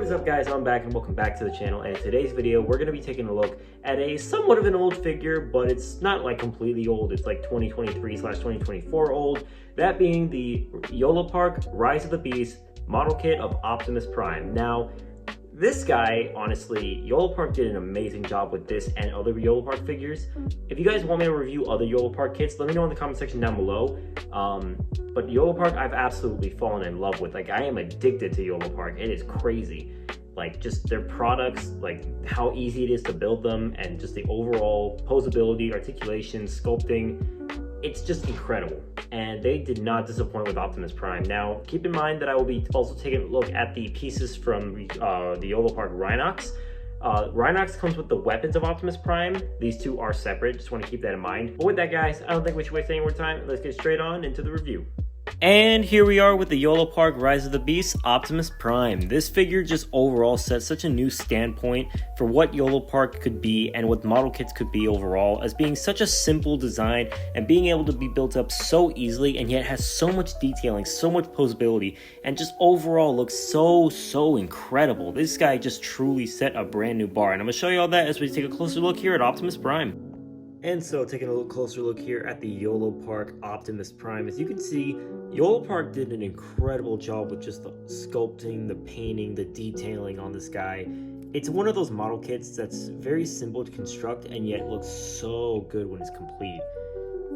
What is up, guys? I'm back and welcome back to the channel, and in today's video we're going to be taking a look at a somewhat of an old figure, but it's not like completely old. It's like 2023/2024 old, that being the Yolopark Rise of the Beast model kit of Optimus Prime. Now this guy, honestly, Yolopark did an amazing job with this and other Yolopark figures. If you guys want me to review other Yolopark kits, let me know in the comment section down below. But Yolopark, I've absolutely fallen in love with. Like, I am addicted to Yolopark. It is crazy. Like, just their products, like how easy it is to build them, and just the overall posability, articulation, sculpting. It's just incredible. And they did not disappoint with Optimus Prime. Now, keep in mind that I will be also taking a look at the pieces from the Yolopark Rhinox. Rhinox comes with the weapons of Optimus Prime. These two are separate, just want to keep that in mind. But with that, guys, I don't think we should waste any more time. Let's get straight on into the review. And here we are with the Yolopark Rise of the Beast Optimus Prime. This figure just overall sets such a new standpoint for what Yolopark could be and what model kits could be overall, as being such a simple design and being able to be built up so easily, and yet has so much detailing, so much posability, and just overall looks so incredible. This guy just truly set a brand new bar, and I'm going to show you all that as we take a closer look here at Optimus Prime. And so, taking a little closer look here at the Yolopark Optimus Prime, as you can see, Yolopark did an incredible job with just the sculpting, the painting, the detailing on this guy. It's one of those model kits that's very simple to construct and yet looks so good when it's complete.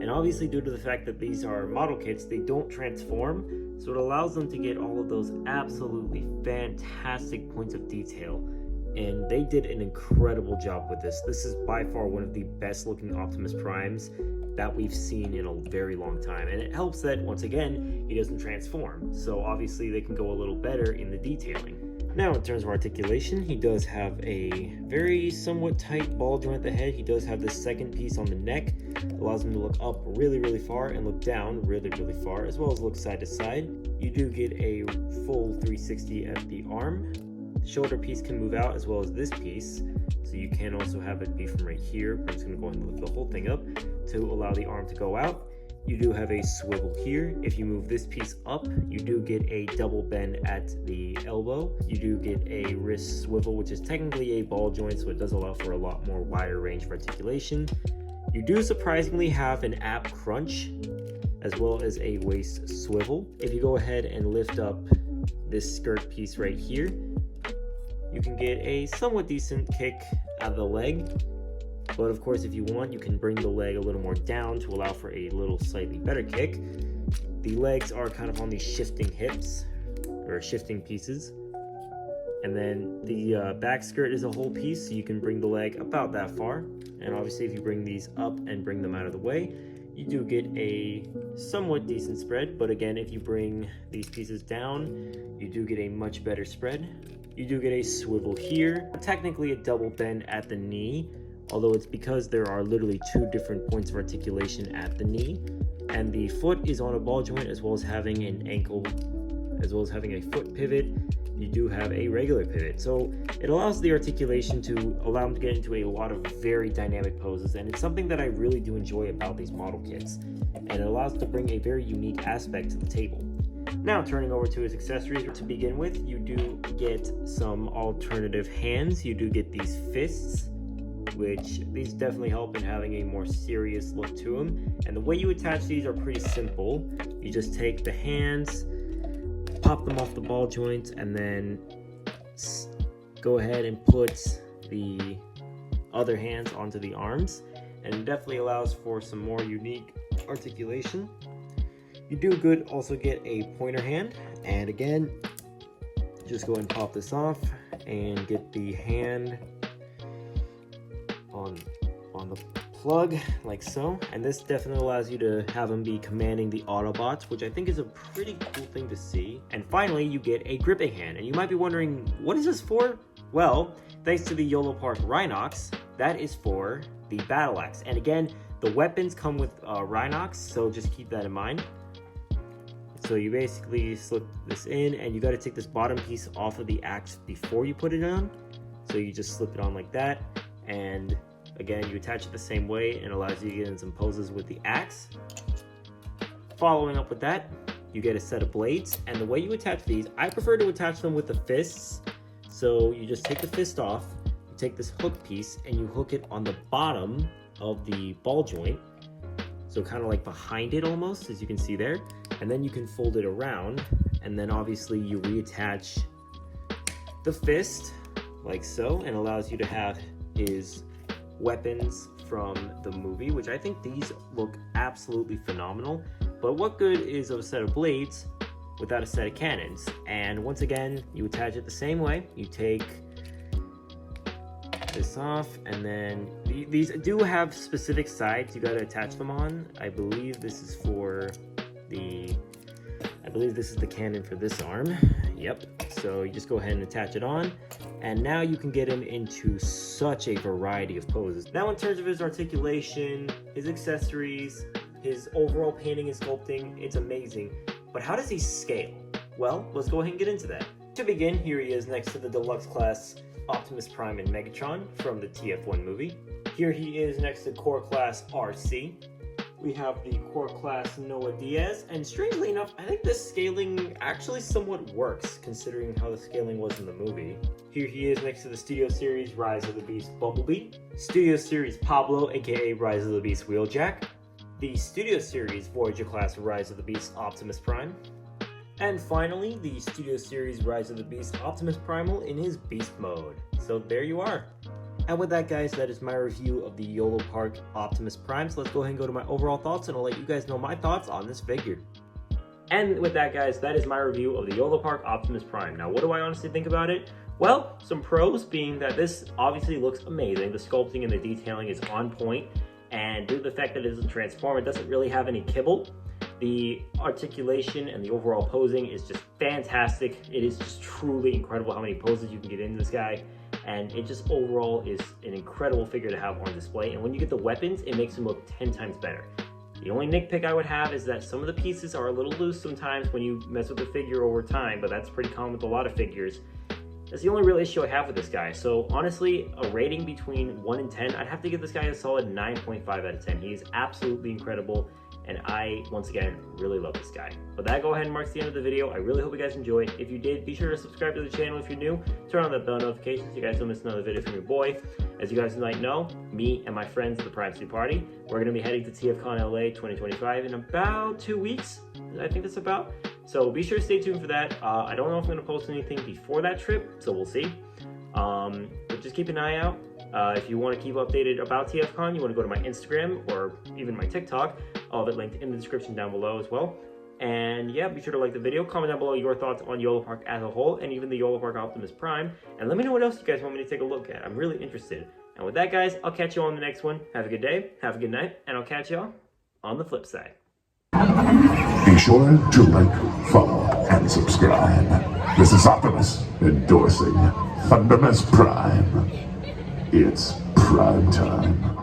And obviously, due to the fact that these are model kits, they don't transform, so it allows them to get all of those absolutely fantastic points of detail. And they did an incredible job with this. This is by far one of the best looking Optimus Primes that we've seen in a very long time. And it helps that, once again, he doesn't transform. So obviously they can go a little better in the detailing. Now, in terms of articulation, he does have a very somewhat tight ball joint at the head. He does have this second piece on the neck. Allows him to look up really far and look down really far, as well as look side to side. You do get a full 360 at the arm. Shoulder piece can move out, as well as this piece, so you can also have it be from right here. I'm just going to go ahead and lift the whole thing up to allow the arm to go out. You do have a swivel here. If you move this piece up, you do get a double bend at the elbow. You do get a wrist swivel, which is technically a ball joint, so it does allow for a lot more wider range of articulation. You do surprisingly have an ab crunch, as well as a waist swivel. If you go ahead and lift up this skirt piece right here, you can get a somewhat decent kick out of the leg. But of course, if you want, you can bring the leg a little more down to allow for a little slightly better kick. The legs are kind of on these shifting hips, or shifting pieces. And then the back skirt is a whole piece, so you can bring the leg about that far. And obviously, if you bring these up and bring them out of the way, you do get a somewhat decent spread. But again, if you bring these pieces down, you do get a much better spread. You do get a swivel here, technically a double bend at the knee, although it's because there are literally two different points of articulation at the knee, and the foot is on a ball joint, as well as having an ankle, as well as having a foot pivot. You do have a regular pivot, so it allows the articulation to allow them to get into a lot of very dynamic poses, and it's something that I really do enjoy about these model kits, and it allows to bring a very unique aspect to the table. Now, turning over to his accessories, to begin with, you do get some alternative hands. You do get these fists, which these definitely help in having a more serious look to them. And the way you attach these are pretty simple. You just take the hands, pop them off the ball joints, and then go ahead and put the other hands onto the arms. And it definitely allows for some more unique articulation. You do also get a pointer hand, and again, just go ahead and pop this off and get the hand on the plug like so. And this definitely allows you to have them be commanding the Autobots, which I think is a pretty cool thing to see. And finally, you get a gripping hand, and you might be wondering, what is this for? Well, thanks to the Yolopark Rhinox, that is for the battle axe. And again, the weapons come with Rhinox, so just keep that in mind. So you basically slip this in, and you got to take this bottom piece off of the axe before you put it on. So you just slip it on like that, and again, you attach it the same way, and it allows you to get in some poses with the axe. Following up with that, you get a set of blades, and the way you attach these, I prefer to attach them with the fists, So you just take the fist off, you take this hook piece and you hook it on the bottom of the ball joint. So kind of like behind it almost, as you can see there. And then you can fold it around, and then obviously you reattach the fist like so, and allows you to have his weapons from the movie, which I think these look absolutely phenomenal. But what good is a set of blades without a set of cannons? And once again, you attach it the same way. You take this off, and then these do have specific sides you got to attach them on. I believe this is the cannon for this arm. Yep. So you just go ahead and attach it on, and now you can get him into such a variety of poses. Now in terms of his articulation, his accessories, his overall painting and sculpting, it's amazing. But how does he scale? Well, let's go ahead and get into that. To begin, here he is next to the deluxe class Optimus Prime and Megatron from the TF1 movie. Here he is next to core class RC. We have the core class Noah Diaz, and strangely enough, I think this scaling actually somewhat works considering how the scaling was in the movie. Here he is next to the Studio Series Rise of the Beast Bumblebee, Studio Series Pablo aka Rise of the Beast Wheeljack, the Studio Series Voyager class Rise of the Beast Optimus Prime, and finally the Studio Series Rise of the Beast Optimus Primal in his beast mode. So there you are. And with that, guys, that is my review of the Yolopark Optimus Prime. So let's go ahead and go to my overall thoughts, and I'll let you guys know my thoughts on this figure. And with that, guys, that is my review of the Yolopark Optimus Prime. Now, what do I honestly think about it? Well, some pros being that this obviously looks amazing. The sculpting and the detailing is on point, and due to the fact that it doesn't transform, it doesn't really have any kibble. The articulation and the overall posing is just fantastic. It is just truly incredible how many poses you can get into this guy. And it just overall is an incredible figure to have on display. And when you get the weapons, it makes them look 10 times better. The only nitpick I would have is that some of the pieces are a little loose sometimes when you mess with the figure over time, but that's pretty common with a lot of figures. That's the only real issue I have with this guy. So honestly, a rating between 1 and 10, I'd have to give this guy a solid 9.5 out of 10. He is absolutely incredible, and I, once again, really love this guy. But that go ahead and marks the end of the video. I really hope you guys enjoyed. If you did, be sure to subscribe to the channel if you're new. Turn on the bell notifications so you guys don't miss another video from your boy. As you guys might know, me and my friends at the Prime City Party, we're going to be heading to TFCon LA 2025 in about 2 weeks. I think that's about. So be sure to stay tuned for that. I don't know if I'm going to post anything before that trip, so we'll see. But just keep an eye out. If you want to keep updated about TFCon, you want to go to my Instagram or even my TikTok. All of it linked in the description down below as well. And yeah, be sure to like the video, comment down below your thoughts on Yolopark as a whole, and even the Yolopark Optimus Prime. And let me know what else you guys want me to take a look at. I'm really interested. And with that, guys, I'll catch you on the next one. Have a good day, have a good night, and I'll catch y'all on the flip side. Be sure to like, follow, and subscribe. This is Optimus endorsing Thundermus Prime. It's prime time.